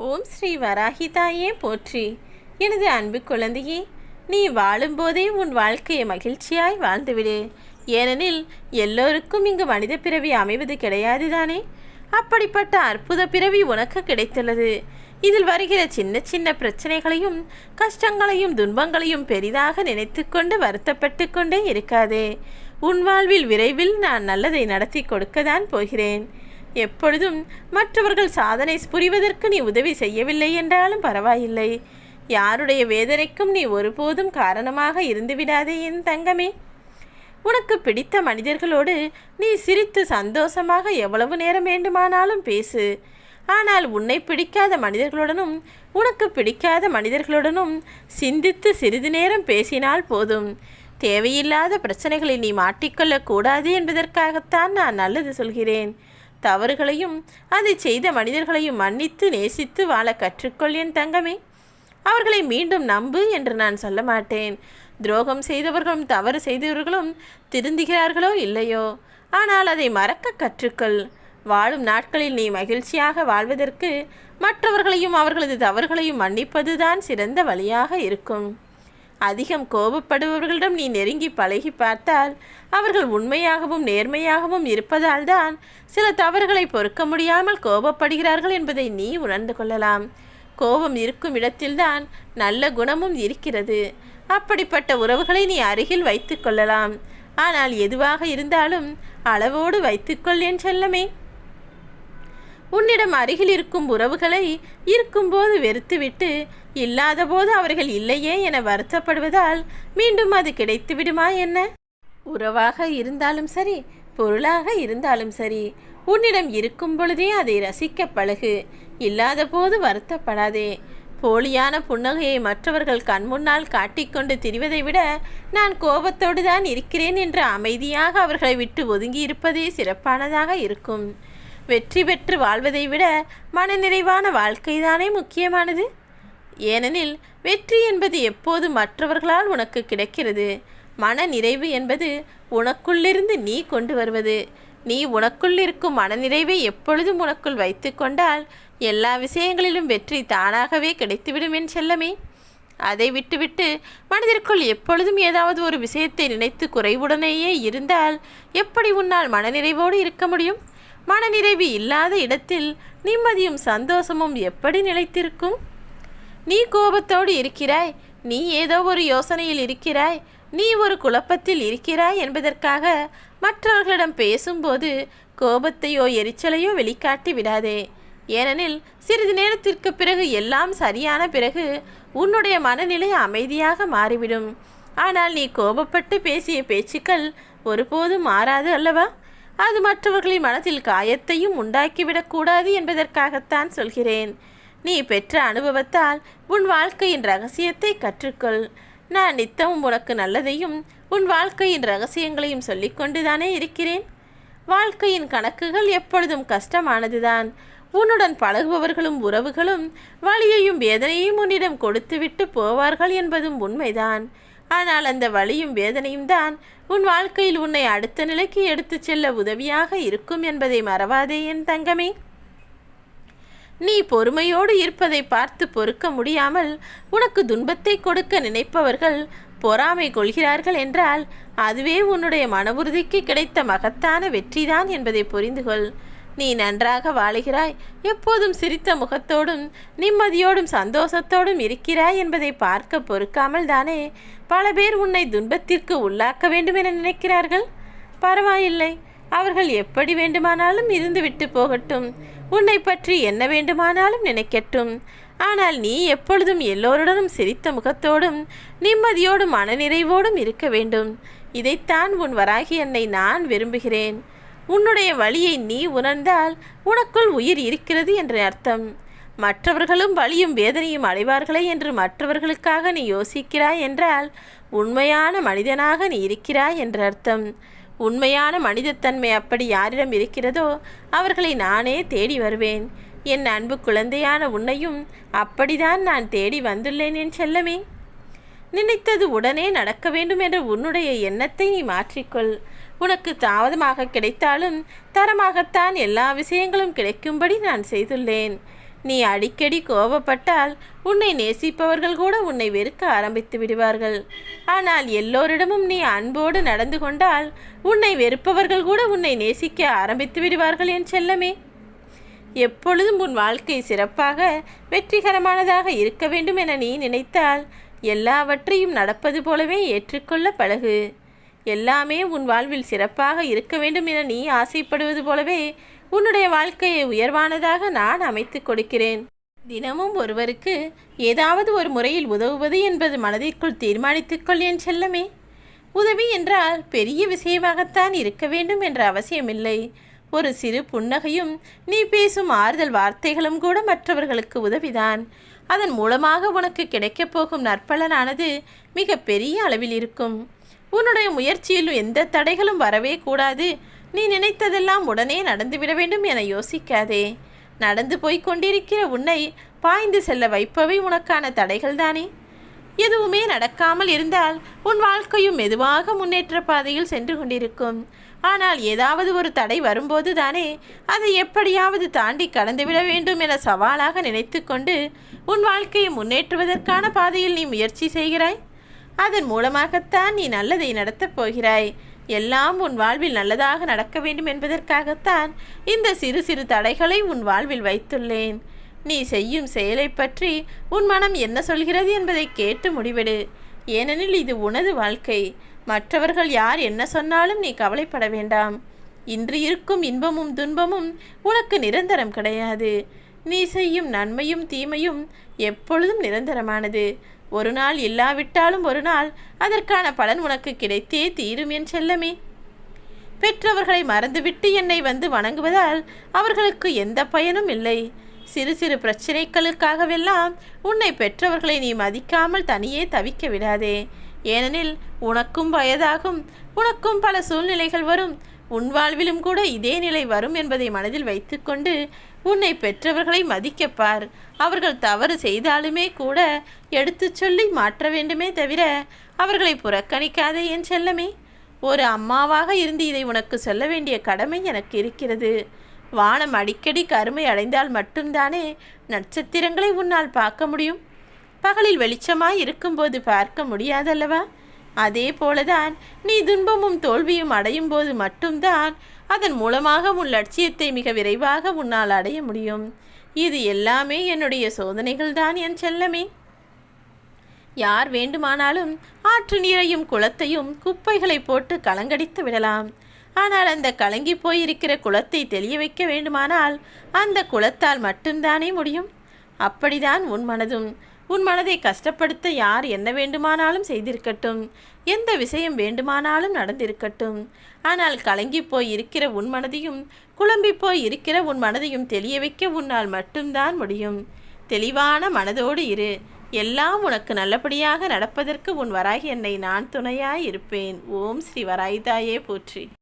ஓம் ஸ்ரீ வராகி தாயே போற்றி. எனது அன்பு குழந்தையே, நீ வாழும்போதே உன் வாழ்க்கையை மகிழ்ச்சியாய் வாழ்ந்துவிடு. ஏனெனில் எல்லோருக்கும் இங்கு மனித பிறவி அமைவது கிடையாது தானே. அப்படிப்பட்ட அற்புத பிறவி உனக்கு கிடைத்துள்ளது. இதில் வருகிற சின்ன சின்ன பிரச்சனைகளையும் கஷ்டங்களையும் துன்பங்களையும் பெரிதாக நினைத்து கொண்டு வருத்தப்பட்டு கொண்டே இருக்காதே. உன் வாழ்வில் விரைவில் நான் நல்லதை நடத்தி கொடுக்கத்தான் போகிறேன். எப்பொழுதும் மற்றவர்கள் சாதனை புரிவதற்கு நீ உதவி செய்யவில்லை என்றாலும் பரவாயில்லை. யாருடைய வேதனைக்கும் நீ ஒருபோதும் காரணமாக இருந்துவிடாதே என் தங்கமே. உனக்கு பிடித்த மனிதர்களோடு நீ சிரித்து சந்தோஷமாக எவ்வளவு நேரம் வேண்டுமானாலும் பேசு. ஆனால் உன்னை பிடிக்காத மனிதர்களுடனும் உனக்கு பிடிக்காத மனிதர்களுடனும் சிந்தித்து சிறிது நேரம் பேசினால் போதும். தேவையில்லாத பிரச்சனைகளை நீ மாட்டிக்கொள்ளக்கூடாது என்பதற்காகத்தான் நான் நல்லது சொல்கிறேன். தவறுகளையும் அதை செய்த மனிதர்களையும் மன்னித்து நேசித்து வாழ கற்றுக்கொள் என் தங்கமே. அவர்களை மீண்டும் நம்பு என்று நான் சொல்ல மாட்டேன். துரோகம் செய்தவர்களும் தவறு செய்தவர்களும் திருந்துகிறார்களோ இல்லையோ, ஆனால் அதை மறக்க கற்றுக்கொள். வாழும் நாட்களில் நீ மகிழ்ச்சியாக வாழ்வதற்கு மற்றவர்களையும் அவர்களது தவறுகளையும் மன்னிப்பதுதான் சிறந்த வழியாக இருக்கும். அதிகம் கோபப்படுபவர்களிடம் நீ நெருங்கி பழகி பார்த்தால் அவர்கள் உண்மையாகவும் நேர்மையாகவும் இருப்பதால் தான் சில தவறுகளை பொறுக்க முடியாமல் கோபப்படுகிறார்கள் என்பதை நீ உணர்ந்து கொள்ளலாம். கோபம் இருக்கும் இடத்தில்தான் நல்ல குணமும் இருக்கிறது. அப்படிப்பட்ட உறவுகளை நீ அருகில் வைத்து கொள்ளலாம். ஆனால் எதுவாக இருந்தாலும் அளவோடு வைத்துக்கொள் என் செல்லமே. உன்னிடம் அருகில் இருக்கும் உறவுகளை இருக்கும்போது வெறுத்துவிட்டு இல்லாத போது அவர்கள் இல்லையே என வருத்தப்படுவதால் மீண்டும் அது கிடைத்து விடுமா என்ன? உறவாக இருந்தாலும் சரி, பொருளாக இருந்தாலும் சரி, உன்னிடம் இருக்கும் பொழுதே அதை ரசிக்க பழகு. இல்லாத போது வருத்தப்படாதே. போலியான புன்னகையை மற்றவர்கள் கண்முன்னால் காட்டிக்கொண்டு திரிவதை விட நான் கோபத்தோடு தான் இருக்கிறேன் என்று அமைதியாக அவர்களை விட்டு ஒதுங்கி இருப்பதே சிறப்பானதாக இருக்கும். வெற்றி பெற்று வாழ்வதை விட மனநிறைவான வாழ்க்கைதானே முக்கியமானது. ஏனெனில் வெற்றி என்பது எப்போது மற்றவர்களால் உனக்கு கிடைக்கிறது. மன நிறைவு என்பது உனக்குள்ளிருந்து நீ கொண்டு வருவது. நீ உனக்குள் இருக்கும் மனநிறைவை எப்பொழுதும் உனக்குள் வைத்து கொண்டால் எல்லா விஷயங்களிலும் வெற்றி தானாகவே கிடைத்துவிடும் என் செல்லமே. அதை விட்டுவிட்டு மனதிற்குள் எப்பொழுதும் ஏதாவது ஒரு விஷயத்தை நினைத்து குறைவுடனேயே இருந்தால் எப்படி உன்னால் மனநிறைவோடு இருக்க முடியும்? மனநிறைவு இல்லாத இடத்தில் நிம்மதியும் சந்தோஷமும் எப்படி நிலைத்திருக்கும்? நீ கோபத்தோடு இருக்கிறாய், நீ ஏதோ ஒரு யோசனையில் இருக்கிறாய், நீ ஒரு குழப்பத்தில் இருக்கிறாய் என்பதற்காக மற்றவர்களிடம் பேசும்போது கோபத்தையோ எரிச்சலையோ வெளிக்காட்டி விடாதே. ஏனெனில் சிறிது நேரத்திற்கு பிறகு எல்லாம் சரியான பிறகு உன்னுடைய மனநிலை அமைதியாக மாறிவிடும். ஆனால் நீ கோபப்பட்டு பேசிய பேச்சுக்கள் ஒருபோதும் மாறாது அல்லவா? அது மற்றவர்களின் மனத்தில் காயத்தையும் உண்டாக்கிவிடக்கூடாது என்பதற்காகத்தான் சொல்கிறேன். நீ பெற்ற அனுபவத்தால் உன் வாழ்க்கையின் ரகசியத்தை கற்றுக்கொள். நான் நித்தமும் உனக்கு நல்லதையும் உன் வாழ்க்கையின் ரகசியங்களையும் சொல்லிக்கொண்டுதானே இருக்கிறேன். வாழ்க்கையின் கணக்குகள் எப்பொழுதும் கஷ்டமானதுதான். உன்னுடன் பழகுபவர்களும் உறவுகளும் வலியையும் வேதனையும் உன்னிடம் கொடுத்துவிட்டு போவார்கள் என்பதும் உண்மைதான். ஆனால் அந்த வலியும் வேதனையும் தான் உன் வாழ்க்கையில் உன்னை அடுத்த நிலைக்கு எடுத்து செல்ல உதவியாக இருக்கும் என்பதை மறவாதே என் தங்கமே. நீ பொறுமையோடு இருப்பதை பார்த்து பொறுக்க முடியாமல் உனக்கு துன்பத்தை கொடுக்க நினைப்பவர்கள் பொறாமை கொள்கிறார்கள் என்றால் அதுவே உன்னுடைய மன உறுதிக்கு கிடைத்த மகத்தான வெற்றிதான் என்பதை புரிந்துகொள். நீ நன்றாக வாழுகிறாய், எப்போதும் சிரித்த முகத்தோடும் நிம்மதியோடும் சந்தோஷத்தோடும் இருக்கிறாய் என்பதை பார்க்க பொறுக்காமல் தானே பல பேர் உன்னை துன்பத்திற்கு உள்ளாக்க வேண்டும் என நினைக்கிறார்கள். பரவாயில்லை, அவர்கள் எப்படி வேண்டுமானாலும் இருந்துவிட்டு போகட்டும். உன்னை பற்றி என்ன வேண்டுமானாலும் நினைக்கட்டும். ஆனால் நீ எப்பொழுதும் எல்லோருடனும் சிரித்த முகத்தோடும் நிம்மதியோடும் மனநிறைவோடும் இருக்க வேண்டும். இதைத்தான் உன் வராகி அன்னை நான் விரும்புகிறேன். உன்னுடைய வழியை நீ உணர்ந்தால் உனக்குள் உயிர் இருக்கிறது என்ற அர்த்தம். மற்றவர்களும் வலியும் வேதனையும் அடைவார்களே என்று மற்றவர்களுக்காக நீ யோசிக்கிறாய் என்றால் உண்மையான மனிதனாக நீ இருக்கிறாய் என்ற அர்த்தம். உண்மையான மனிதத்தன்மை அப்படி யாரிடம் இருக்கிறதோ அவர்களை நானே தேடி வருவேன். என் அன்பு குழந்தையான உன்னையும் அப்படிதான் நான் தேடி வந்துள்ளேன் என் செல்லமே. நினைத்தது உடனே நடக்க வேண்டும் என்ற உன்னுடைய எண்ணத்தை நீ மாற்றிக்கொள். உனக்கு தாமதமாக கிடைத்தாலும் தரமாகத்தான் எல்லா விஷயங்களும் கிடைக்கும்படி நான் செய்துள்ளேன். நீ அடிக்கடி கோபப்பட்டால் உன்னை நேசிப்பவர்கள் கூட உன்னை வெறுக்க ஆரம்பித்து விடுவார்கள். ஆனால் எல்லோரிடமும் நீ அன்போடு நடந்து கொண்டால் உன்னை வெறுப்பவர்கள் கூட உன்னை நேசிக்க ஆரம்பித்து விடுவார்கள் என் செல்லமே. எப்பொழுதும் உன் வாழ்க்கை சிறப்பாக வெற்றிகரமானதாக இருக்க வேண்டும் என நீ நினைத்தால் எல்லாவற்றையும் நடப்பது போலவே ஏற்றுக்கொள்ள பழகு. எல்லாமே உன் வாழ்வில் சிறப்பாக இருக்க வேண்டும் என நீ ஆசைப்படுவது போலவே உன்னுடைய வாழ்க்கையை உயர்வானதாக நான் அமைத்து கொடுக்கிறேன். தினமும் ஒருவருக்கு ஏதாவது ஒரு முறையில் உதவுவது என்பது மனதிற்குள் தீர்மானித்துக்கொள் என் செல்லமே. உதவி என்றால் பெரிய விஷயமாகத்தான் இருக்க வேண்டும் என்ற அவசியமில்லை. ஒரு சிறு புன்னகையும் நீ பேசும் ஆறுதல் வார்த்தைகளும் கூட மற்றவர்களுக்கு உதவிதான். அதன் மூலமாக உனக்கு கிடைக்கப் போகும் நற்பலனானது மிக பெரிய அளவில் இருக்கும். உன்னுடைய முயற்சியில் எந்த தடைகளும் வரவே கூடாது. நீ நினைத்ததெல்லாம் உடனே நடந்துவிட வேண்டும் என யோசிக்காதே. நடந்து போய் கொண்டிருக்கிற உன்னை பாய்ந்து செல்ல வைப்பவை உனக்கான தடைகள் தானே. எதுவுமே நடக்காமல் இருந்தால் உன் வாழ்க்கையும் மெதுவாக முன்னேற்ற பாதையில் சென்று கொண்டிருக்கும். ஆனால் ஏதாவது ஒரு தடை வரும்போது தானே அதை எப்படியாவது தாண்டி கடந்துவிட வேண்டும் என சவாலாக நினைத்து கொண்டு உன் வாழ்க்கையை முன்னேற்றுவதற்கான பாதையில் நீ முயற்சி செய்கிறாய். அதன் மூலமாகத்தான் நீ நல்லதை நடத்தப் போகிறாய். எல்லாம் உன் வாழ்வில் நல்லதாக நடக்க வேண்டும் என்பதற்காகத்தான் இந்த சிறு சிறு தடைகளை உன் வாழ்வில் வைத்துள்ளேன். நீ செய்யும் செயலை பற்றி உன் மனம் என்ன சொல்கிறது என்பதை கேட்டு முடிவெடு. ஏனெனில் இது உனது வாழ்க்கை. மற்றவர்கள் யார் என்ன சொன்னாலும் நீ கவலைப்பட வேண்டாம். இன்று இருக்கும் இன்பமும் துன்பமும் உனக்கு நிரந்தரம் கிடையாது. நீ செய்யும் நன்மையும் தீமையும் எப்பொழுதும் நிரந்தரமானது. ஒரு நாள் இல்லாவிட்டாலும் ஒரு நாள் அதற்கான பலன் உனக்கு கிடைத்தே தீரும் என் செல்லமே. பெற்றவர்களை மறந்துவிட்டு என்னை வந்து வணங்குவதால் அவர்களுக்கு எந்த பயனும் இல்லை. சிறு சிறு பிரச்சனைகளுக்காகவெல்லாம் உன்னை பெற்றவர்களை நீ மதிக்காமல் தனியே தவிக்க விடாதே. ஏனெனில் உனக்கும் வயதாகும், உனக்கும் பல சூழ்நிலைகள் வரும். உன் வாழ்விலும் கூட இதே நிலை வரும் என்பதை மனதில் வைத்துக்கொண்டு உன்னை பெற்றவர்களை மதிக்கப்பார். அவர்கள் தவறு செய்தாலுமே கூட எடுத்து சொல்லி மாற்ற வேண்டுமே தவிர அவர்களை புறக்கணிக்காதே என் செல்லமே. ஒரு அம்மாவாக இருந்து இதை உனக்கு சொல்ல வேண்டிய கடமை எனக்கு இருக்கிறது. வானம் அடிக்கடி கருமை அடைந்தால் மட்டும்தானே நட்சத்திரங்களை உன்னால் பார்க்க முடியும். பகலில் வெளிச்சமாய் இருக்கும்போது பார்க்க முடியாதல்லவா? அதே போலதான் நீ துன்பமும் தோல்வியும் அடையும் போது மட்டும்தான் அதன் மூலமாக உன் லட்சியத்தை மிக விரைவாக உன்னால் அடைய முடியும். இது எல்லாமே என்னுடைய சோதனைகள் தான் என் செல்லமே. யார் வேண்டுமானாலும் ஆற்று நீரையும் குளத்தையும் குப்பைகளை போட்டு கலங்கடித்து விடலாம். ஆனால் அந்த கலங்கி போயிருக்கிற குளத்தை தெளிய வைக்க வேண்டுமானால் அந்த குளத்தால் மட்டும்தானே முடியும். அப்படிதான் உன் மனதும். உன் மனதை கஷ்டப்படுத்த யார் என்ன வேண்டுமானாலும் செய்திருக்கட்டும், எந்த விஷயம் வேண்டுமானாலும் நடந்திருக்கட்டும். ஆனால் கலங்கி போய் இருக்கிற உன் மனதையும் குழம்பி போய் இருக்கிற உன் மனதையும் தெளிய வைக்க உன்னால் மட்டும்தான் முடியும். தெளிவான மனதோடு இரு. எல்லாம் உனக்கு நல்லபடியாக நடப்பதற்கு உன் வராகி என்னை நான் துணையாய் இருப்பேன். ஓம் ஸ்ரீ வராகிதாயே போற்றி.